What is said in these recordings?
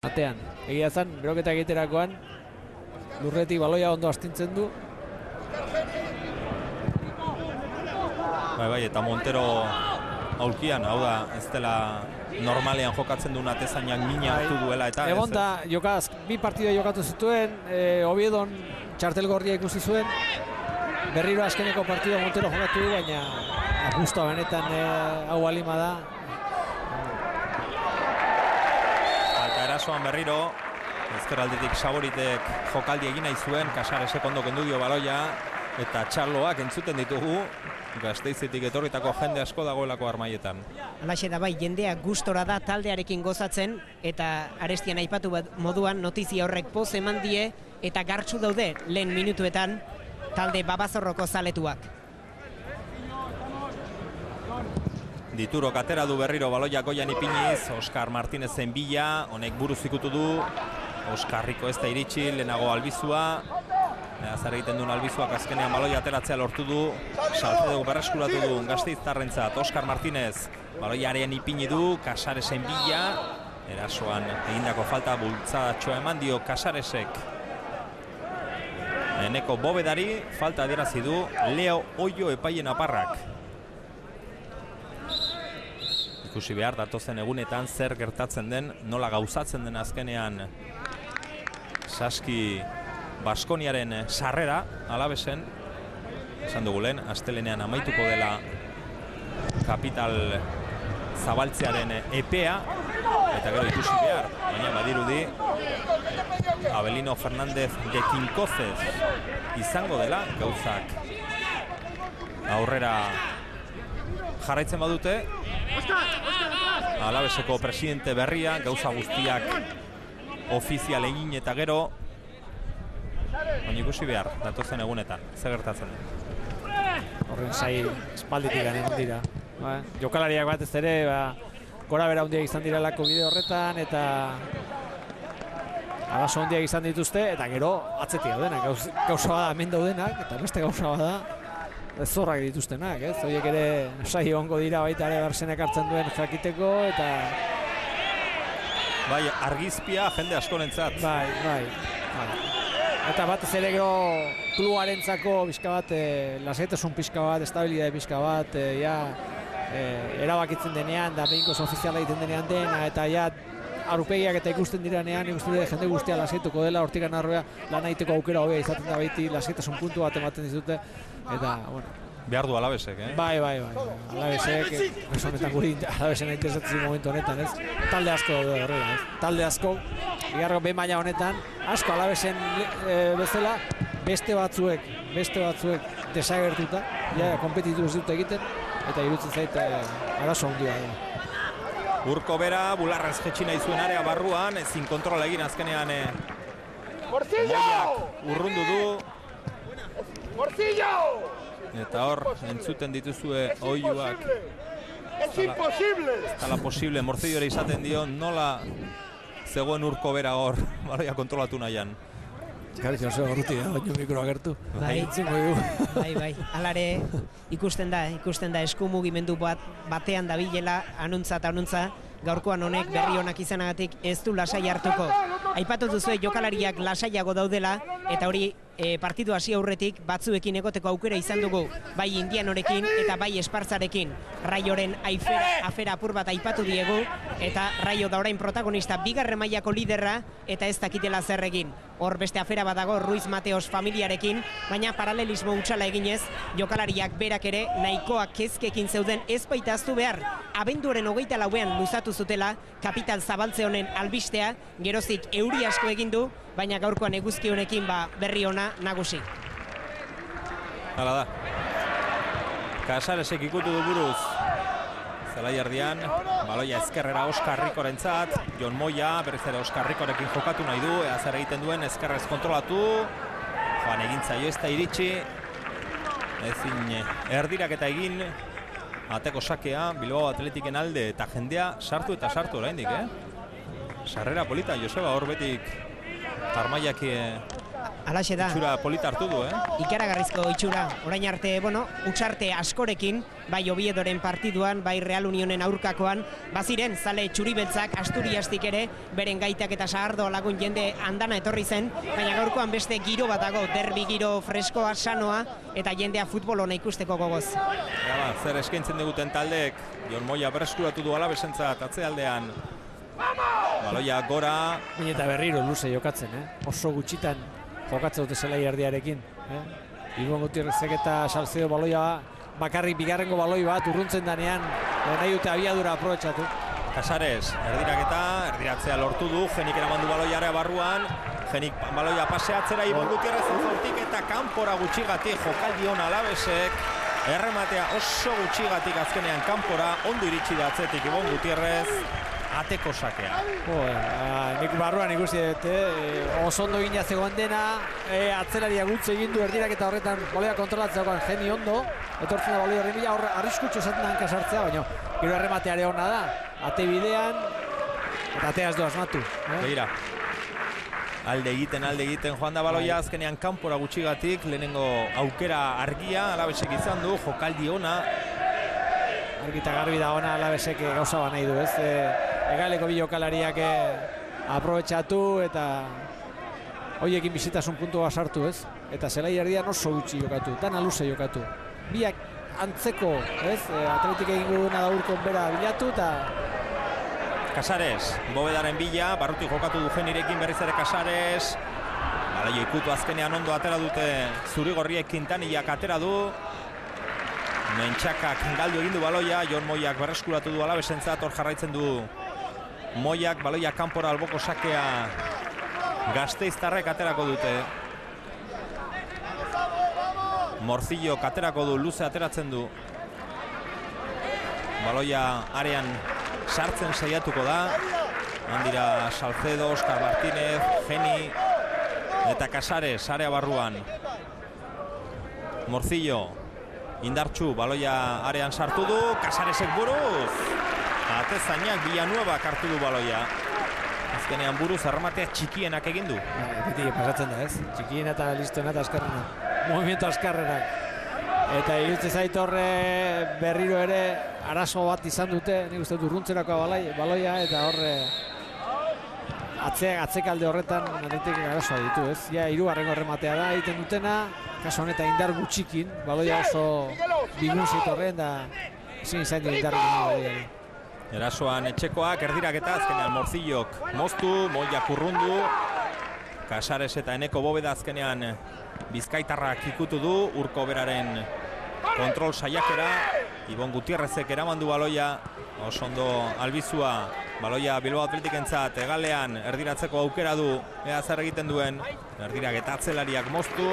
Atean, egia zan, beroketa egiterakoan lurretik baloia ondo astintzen du. Bai, eta Montero aulkian, hau da, ez dela normalean jokatzen duen atezainak mina hartu duela eta egon da, jokaz, bi partidua jokatu zituen, Oviedon txartel gorria ikusi zuen, berriro azkeneko partidua Montero jokatu du, baina apustoa benetan hau alima da. Eta erasoan berriro, ezkerraldetik Saboritek jokaldi egin nahi zuen, Casaresek ondo kendu dio baloia, eta txarloak entzuten ditugu, Gasteizetik etorritako jende asko dagoelako armaietan. Alaxe da bai, jendea gustora da taldearekin gozatzen, eta Arestian aipatu moduan notizia horrek poz eman die, eta gartxu daude lehen minutuetan talde Babazorroko zaletuak. Diturok atera du berriro baloia goian ipiniz, Oskar Martinezen bila, honek buruz ikutu du, Oskarriko ez da iritsi, lehenago Albizua, zer egiten duen Albizuak azkenean baloia ateratzea lortu du, Salcedo berreskuratu du Gasteiztarrentzat, Oskar Martinez baloiaren ipini du, Casaresen bila, erasoan egindako falta bultzadatxoa eman dio Casaresek. Eneko Bobedari falta adierazi du Leo Oio epaien aparrak. Ikusi behar datozen egunetan zer gertatzen den, nola gauzatzen den azkenean Saski Baskoniaren sarrera, Alavesen, esan dugu lehen, astelenean amaituko dela kapital zabaltzearen epea, eta gero ikusi behar, baina badirudi Abelino Fernández de Quincoces izango dela gauzak aurrera jarraitzen badute, Alaveseko presidente berria, gauza guztiak ofizial egin eta gero, baina ikusi behar, datozen egunetan, zer gertatzen den. Horren zai espalditik egon dira. Jokalariak batez ere, gora bera handiak izan direlako bide horretan, eta arazo handiak izan dituzte, eta gero atzetik daudenak, gauza bada hemen daudenak, eta beste gauza bada zorrak dituztenak, ez? Horiek ere sai egongo dira baita ere Bersenek hartzen duen jakiteko, eta bai, argizpia jende askorentzat. Bai. Eta batez ere gero klubarentzako pixka bat, lasaitasun pixka bat, estabilidade pixka bat, erabakitzen denean, da behinkoz ofiziala egiten denean dena, eta aurpegiak eta ikusten diranean, ikusten dira jende guztia lasaituko dela, hortikan arroa lan egiteko aukera hobea izaten da baiti, lasaitasun puntu bat ematen dizute, eta, bueno. Behar du Alavesek, Bai. Alavesek, honetan guri Alavesen interesatzen momentu honetan, ez? Talde asko daude horrela, ez? Talde asko, bigarro B maila honetan, asko Alavesen bezala, beste batzuek desagertuta, konpetitu ez dut egiten, eta irutzen zait arazo handia da. Urko bera, bularraz jetxi nahi zuen area barruan, ezin kontrola egin azkenean Moiak urrundu du. Eta hor, entzuten dituzue oiuak. Ez dala posible, Morcillora izaten dio, nola zegoen Urko bera hor, baloia kontrolatu nahian. Garritxo oso gorruti da, baino mikroa gertu. Bai, alare ikusten da esku mugimendu batean dabilela, anuntza, gaurkoan honek berri honak izanagatik ez du lasai hartuko. Aipatu duzue jokalariak lasaiago daudela, eta hori partidu hasi aurretik batzuekin egoteko aukera izan dugu, bai Indianorekin eta bai Espartzarekin. Raioren afera apur bat aipatu diegu, eta Raio da orain protagonista bigarren mailako liderra, eta ez dakitela zer egin. Hor beste afera badago Ruiz Mateos familiarekin, baina paralelismo utxala eginez, jokalariak berak ere nahikoak kezkekin zeuden ez baita aztu behar. Abenduaren 24ean luzatu zutela, kapital zabaltze honen albistea, gerozik euri asko egin du, baina gaurkoan eguzki honekin berri ona nagusi. Hala da. Casaresek ikutu du buruz. Zelaiardian, baloia ezkerrera Oskar Rikorentzat, Jon Moia, berriz ere Oskar Rikorekin jokatu nahi du, ea zer egiten duen, ezkerrez kontrolatu, joan egintzaio ez da iritsi, ezin erdirak eta egin, ateko sakea, Bilbao Atletiken alde, eta jendea sartu oraindik, Sarrera polita, Joseba, hor betik Armaiak Alaxe da. Itxura polita hartu du, Ikaragarrizko itxura. Orain arte, utsarte askorekin, bai Oviedoren partiduan, bai Real Unionen aurkakoan, baziren zale txuribeltzak Asturiastik ere, beren gaitak eta sagardo lagun jende andana etorri zen, baina gaurkoan beste giro bat dago, derbi giro freskoa, sanoa, eta jendea futbol hona ikusteko gogoz. Zer eskaintzen diguten taldeek, Jon Moya berreskuratu du Alabesentzat atzealdean. Baloia gora. Eta berriro luze jokatzen, oso gutxitan jokatzen dute zelai erdiarekin. Ibon Gutierrezek eta Salcedo baloia bakarrik bigarrengo baloi bat urruntzen danean nahi dute abiadura aprobetxatu. Casares, erdiratzea lortu du, Genik eramandu baloiarea barruan, Genik baloia paseatzera Ibon Gutierrezen zortik eta kanpora gutxigatik jokaldi hona Alavesek, errematea oso gutxigatik azkenean kanpora, ondo iritsi da atzetik Ibon Gutierrez, ateko sakea. Nik barruan ikusi dut, oso ondo gina zegoen dena, atzelaria gutze egin du erdiraketa horretan baloia kontrolatzeakoan Geni ondo, etortzen da baloia horren bila, arriskutxo esaten hanka sartzea, baina gero erremateare hona da, ate bidean, eta atea ez du asmatu. Begira, alde egiten joan da baloia, azkenean kanpora gutxigatik, lehenengo aukera argia, Alavesek izan du, jokaldi ona. Argita garbi da ona Alavesek gauza ba nahi du, Egaleko bi jokalariak aprobetxatu eta hoiekin bizitasun puntua sartu, Eta zelai erdian oso gutxi jokatu, dana luze jokatu. Biak antzeko, Atletik egingo duena da urkon bera bilatu eta... Casares, Bovedaren bila, barrutik jokatu du Genirekin berriz ere Casares. Balaio ikutu azkenean ondo atera dute zurigorriek Quintanillak atera du. Mentxakak galdu egin du baloia, Jon Moyak berreskuratu du Alabesentzat, hor jarraitzen du Moyak, baloia kanpora alboko sakea Gasteiztarrek aterako dute. Morcillo aterako du, luze ateratzen du. Baloia arean sartzen saiatuko da. Handira Salcedo, Oscar Martínez, Geni eta Casares area barruan. Morcillo indartxu, baloia arean sartu du, Casaresek buruz. Atezainak Villanueva hartu du baloia. Azkenean buruz errematea txikienak egin du. Beti pasatzen da, txikiena eta listoena eta askarrena. Movimiento askarrenak. Eta iruditzen zait horre berriro ere arazo bat izan dute, nik uste dut urruntzerako baloia eta horre atzekalde horretan Atletik arazoa ditu, Ja, hirugarrengo errematea da egiten dutena, kasu honetan indar gutxikin, baloia oso bigunzit horren da ezin izan dira indarrekin baloia. Erasoan etxekoak, erdiraketa, azkenean Morcillok moztu, Moyak urrundu, Casares eta Eneko Bobeda azkenean Bizkaitarrak ikutu du, Urko beraren kontrol saiakera, Ibon Gutierrezek eramandu baloia, oso ondo albizua, baloia Bilbao Atletikentzat, egalean erdiratzeko aukera du, ea zer egiten duen, erdiraketa atzelariak moztu,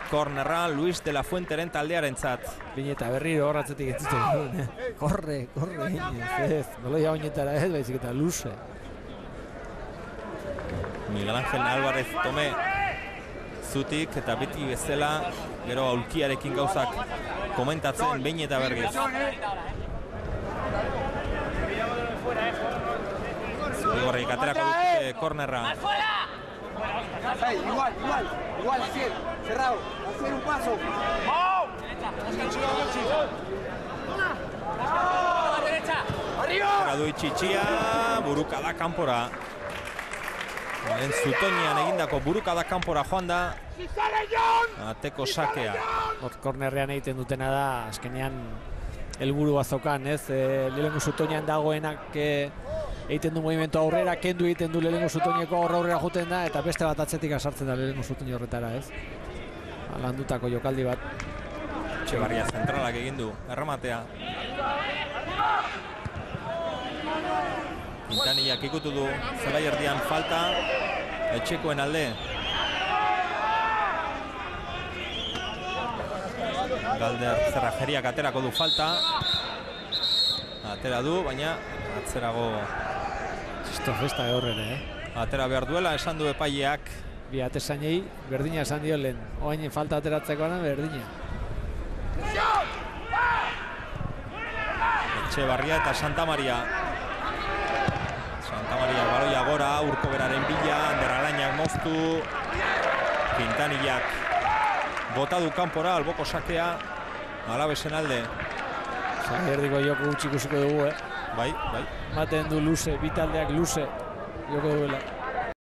kornerra Luis de la Fuenteren taldearentzat. Bineta berriro horratzetik ez duten. Korre, baloia oinetara baizik eta luze. Miguel Ángel Álvarez Tome zutik eta beti bezala gero aulkiarekin gauzak komentatzen behin eta berriz. Zurigorriek aterako dute kornerra. Igual, cerrado, hacer un paso. Arriba! Du itxitxia, burukada kanpora. Zutoinean egindako burukada kanpora joan da. Ateko sakea. Kornerrean egiten dutena da, azkenean helburu bazokan, lehenengo zutoinean dagoenak egiten du movimentu aurrera, kendu egiten du lehenengo zutoineko aurrera juten da, eta beste bat atzetik asartzen da lehenengo zutoin horretara, Landutako jokaldi bat. Etxebarria zentralak egin du, errematea. Quintanillak ikutu du, zelai erdian falta, etxekoen alde. Galder Zerrajeriak aterako du falta. Atera du, baina atzerago... Festa horren, Atera behar duela, esan du epaileak. Bi atesainei berdina esan dio lehen. Oain falta ateratzekoan berdina. Etxebarria eta Santa Maria. Santa Maria baloia gora, Urko beraren bila, Ander Alainak moztu. Quintanillak bota du kanpora, alboko sakea, Alavesen alde. Erdiko joko gutxi ikusiko dugu, Bai. Maten du luze, bi taldeak luze joko duela.